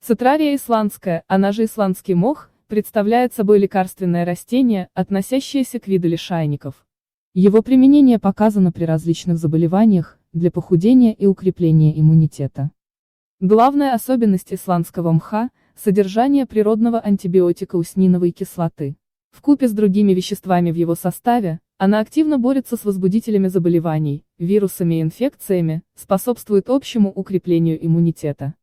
Цетрария исландская, она же исландский мох, представляет собой лекарственное растение, относящееся к виду лишайников. Его применение показано при различных заболеваниях, для похудения и укрепления иммунитета. Главная особенность исландского мха – содержание природного антибиотика усниновой кислоты. Вкупе с другими веществами в его составе, она активно борется с возбудителями заболеваний, вирусами и инфекциями, способствует общему укреплению иммунитета.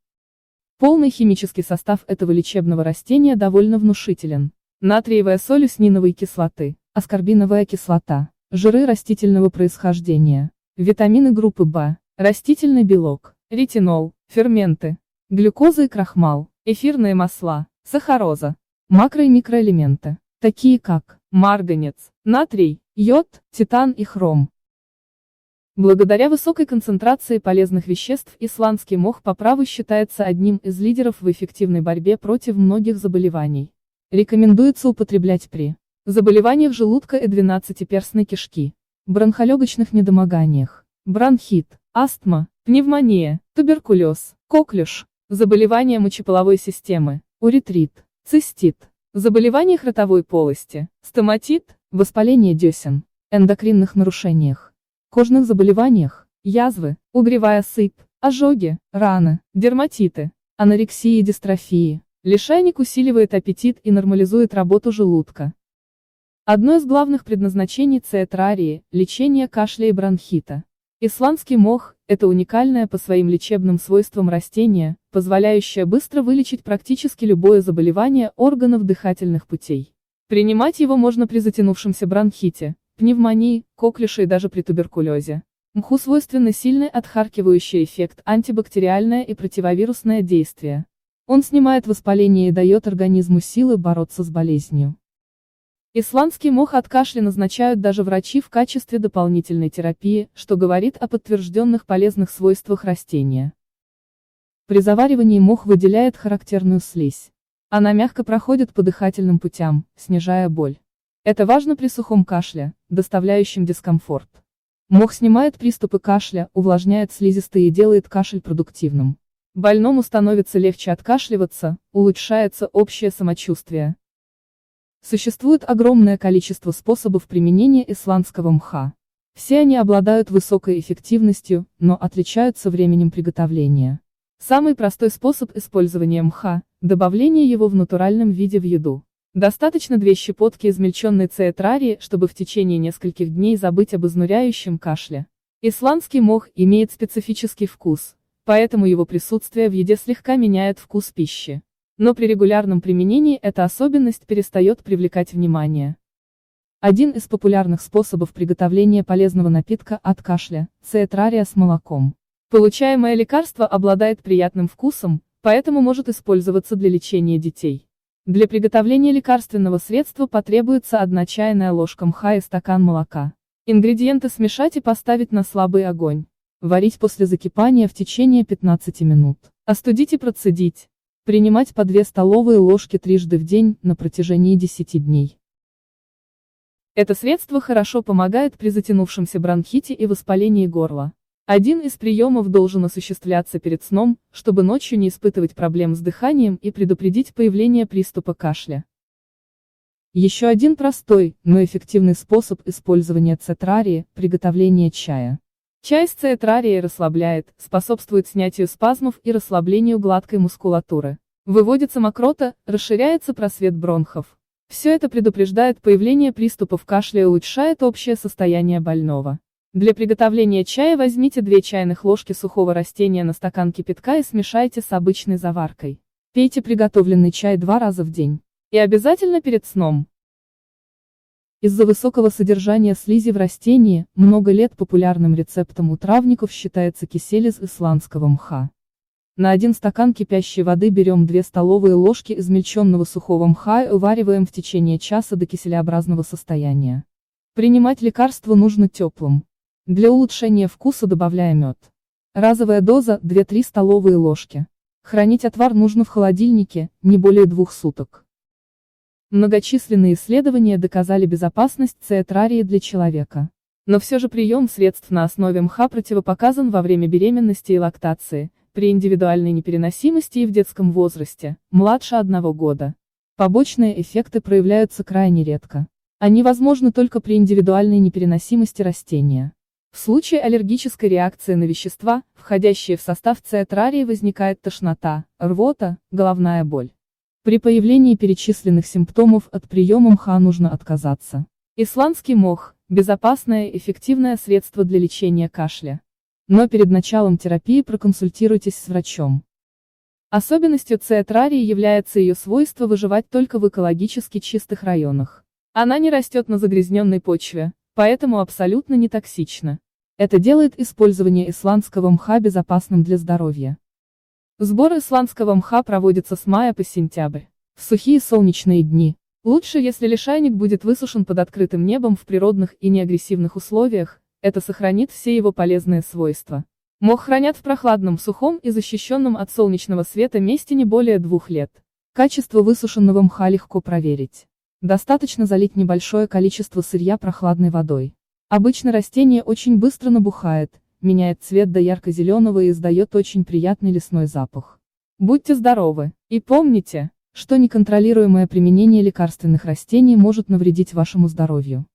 Полный химический состав этого лечебного растения довольно внушителен. Натриевая соль усниновой кислоты, аскорбиновая кислота, жиры растительного происхождения, витамины группы В, растительный белок, ретинол, ферменты, глюкоза и крахмал, эфирные масла, сахароза, макро- и микроэлементы, такие как марганец, натрий, йод, титан и хром. Благодаря высокой концентрации полезных веществ исландский мох по праву считается одним из лидеров в эффективной борьбе против многих заболеваний. Рекомендуется употреблять при заболеваниях желудка и двенадцатиперстной кишки, бронхолегочных недомоганиях, бронхит, астма, пневмония, туберкулез, коклюш, заболевания мочеполовой системы, уретрит, цистит, заболеваниях ротовой полости, стоматит, воспаление десен, эндокринных нарушениях, кожных заболеваниях, язвы, угревая сыпь, ожоги, раны, дерматиты, анорексии и дистрофии. Лишайник усиливает аппетит и нормализует работу желудка. Одно из главных предназначений цетрарии – лечение кашля и бронхита. Исландский мох – это уникальное по своим лечебным свойствам растение, позволяющее быстро вылечить практически любое заболевание органов дыхательных путей. Принимать его можно при затянувшемся бронхите, пневмонии, коклюше и даже при туберкулезе. Мху свойственны сильный отхаркивающий эффект, антибактериальное и противовирусное действие. Он снимает воспаление и дает организму силы бороться с болезнью. Исландский мох от кашля назначают даже врачи в качестве дополнительной терапии, что говорит о подтвержденных полезных свойствах растения. При заваривании мох выделяет характерную слизь. Она мягко проходит по дыхательным путям, снижая боль. Это важно при сухом кашле, доставляющем дискомфорт. Мох снимает приступы кашля, увлажняет слизистые и делает кашель продуктивным. Больному становится легче откашливаться, улучшается общее самочувствие. Существует огромное количество способов применения исландского мха. Все они обладают высокой эффективностью, но отличаются временем приготовления. Самый простой способ использования мха – добавление его в натуральном виде в еду. Достаточно 2 щепотки измельченной цетрарии, чтобы в течение нескольких дней забыть об изнуряющем кашле. Исландский мох имеет специфический вкус, поэтому его присутствие в еде слегка меняет вкус пищи. Но при регулярном применении эта особенность перестает привлекать внимание. Один из популярных способов приготовления полезного напитка от кашля – цетрария с молоком. Получаемое лекарство обладает приятным вкусом, поэтому может использоваться для лечения детей. Для приготовления лекарственного средства потребуется 1 чайная ложка мха и стакан молока. Ингредиенты смешать и поставить на слабый огонь. Варить после закипания в течение 15 минут. Остудить и процедить. Принимать по 2 столовые ложки трижды в день, на протяжении 10 дней. Это средство хорошо помогает при затянувшемся бронхите и воспалении горла. Один из приемов должен осуществляться перед сном, чтобы ночью не испытывать проблем с дыханием и предупредить появление приступа кашля. Еще один простой, но эффективный способ использования цетрарии – приготовление чая. Чай с цетрарией расслабляет, способствует снятию спазмов и расслаблению гладкой мускулатуры. Выводится мокрота, расширяется просвет бронхов. Все это предупреждает появление приступов кашля и улучшает общее состояние больного. Для приготовления чая возьмите 2 чайных ложки сухого растения на стакан кипятка и смешайте с обычной заваркой. Пейте приготовленный чай 2 раза в день. И обязательно перед сном. Из-за высокого содержания слизи в растении, много лет популярным рецептом у травников считается кисель из исландского мха. На 1 стакан кипящей воды берем 2 столовые ложки измельченного сухого мха и увариваем в течение часа до киселеобразного состояния. Принимать лекарство нужно теплым. Для улучшения вкуса добавляя мед. Разовая доза – 2-3 столовые ложки. Хранить отвар нужно в холодильнике, не более 2 суток. Многочисленные исследования доказали безопасность цетрарии для человека. Но все же прием средств на основе мха противопоказан во время беременности и лактации, при индивидуальной непереносимости и в детском возрасте, младше 1 года. Побочные эффекты проявляются крайне редко. Они возможны только при индивидуальной непереносимости растения. В случае аллергической реакции на вещества, входящие в состав циатрарии, возникает тошнота, рвота, головная боль. При появлении перечисленных симптомов от приема мха нужно отказаться. Исландский мох – безопасное и эффективное средство для лечения кашля. Но перед началом терапии проконсультируйтесь с врачом. Особенностью циатрарии является ее свойство выживать только в экологически чистых районах. Она не растет на загрязненной почве, поэтому абсолютно не токсична. Это делает использование исландского мха безопасным для здоровья. Сбор исландского мха проводится с мая по сентябрь. В сухие солнечные дни. Лучше, если лишайник будет высушен под открытым небом в природных и неагрессивных условиях, это сохранит все его полезные свойства. Мох хранят в прохладном, сухом и защищенном от солнечного света месте не более 2 лет. Качество высушенного мха легко проверить. Достаточно залить небольшое количество сырья прохладной водой. Обычно растение очень быстро набухает, меняет цвет до ярко-зеленого и издает очень приятный лесной запах. Будьте здоровы! И помните, что неконтролируемое применение лекарственных растений может навредить вашему здоровью.